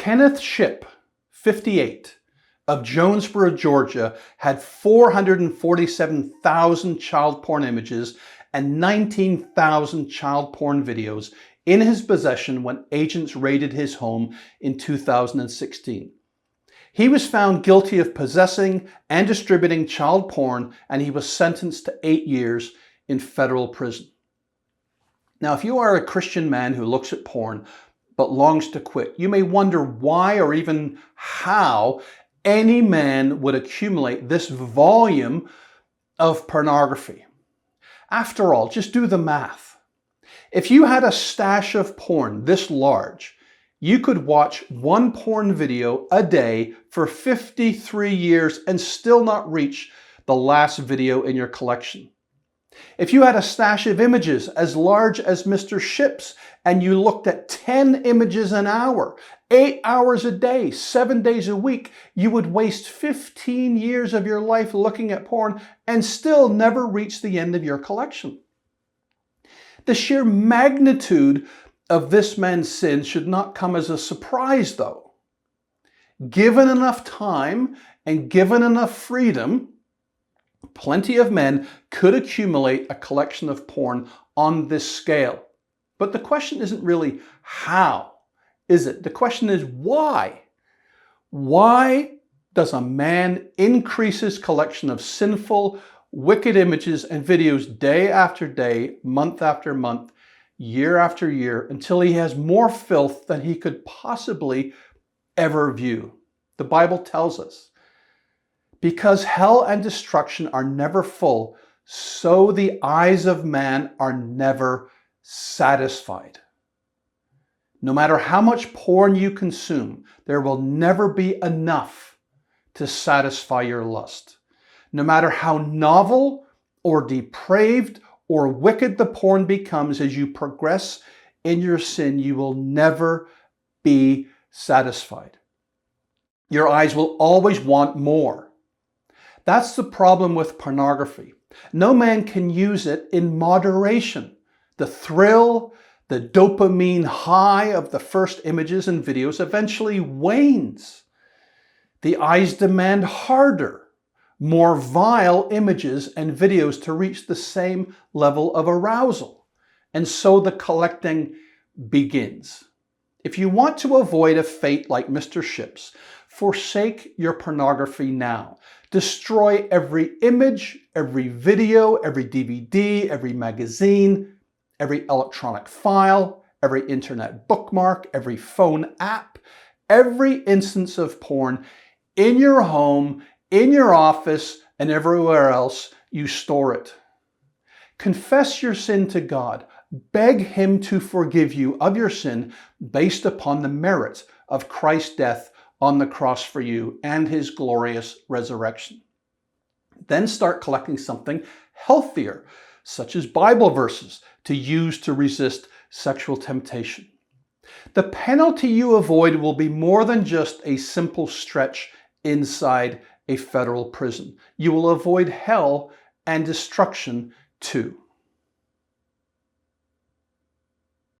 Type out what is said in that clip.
Kenneth Shipp, 58, of Jonesboro, Georgia, had 447,000 child porn images and 19,000 child porn videos in his possession when agents raided his home in 2016. He was found guilty of possessing and distributing child porn, and he was sentenced to 8 years in federal prison. Now, if you are a Christian man who looks at porn but longs to quit, you may wonder why or even how any man would accumulate this volume of pornography. After all, just do the math. If you had a stash of porn this large, you could watch one porn video a day for 53 years and still not reach the last video in your collection. If you had a stash of images as large as Mr. Shipp's and you looked at 10 images an hour, 8 hours a day, 7 days a week, you would waste 15 years of your life looking at porn and still never reach the end of your collection. The sheer magnitude of this man's sin should not come as a surprise, though. Given enough time and given enough freedom, plenty of men could accumulate a collection of porn on this scale. But the question isn't really how, is it? The question is why? Why does a man increase his collection of sinful, wicked images and videos day after day, month after month, year after year, until he has more filth than he could possibly ever view? The Bible tells us, because hell and destruction are never full, so the eyes of man are never satisfied. No matter how much porn you consume, there will never be enough to satisfy your lust. No matter how novel or depraved or wicked the porn becomes as you progress in your sin, you will never be satisfied. Your eyes will always want more. That's the problem with pornography. No man can use it in moderation. The thrill, the dopamine high of the first images and videos eventually wanes. The eyes demand harder, more vile images and videos to reach the same level of arousal. And so the collecting begins. If you want to avoid a fate like Mr. Shipp's, forsake your pornography now. Destroy every image, every video, every DVD, every magazine, every electronic file, every internet bookmark, every phone app, every instance of porn in your home, in your office, and everywhere else you store it. Confess your sin to God. Beg Him to forgive you of your sin based upon the merits of Christ's death on the cross for you and His glorious resurrection. Then start collecting something healthier, such as Bible verses to use to resist sexual temptation. The penalty you avoid will be more than just a simple stretch inside a federal prison. You will avoid hell and destruction too.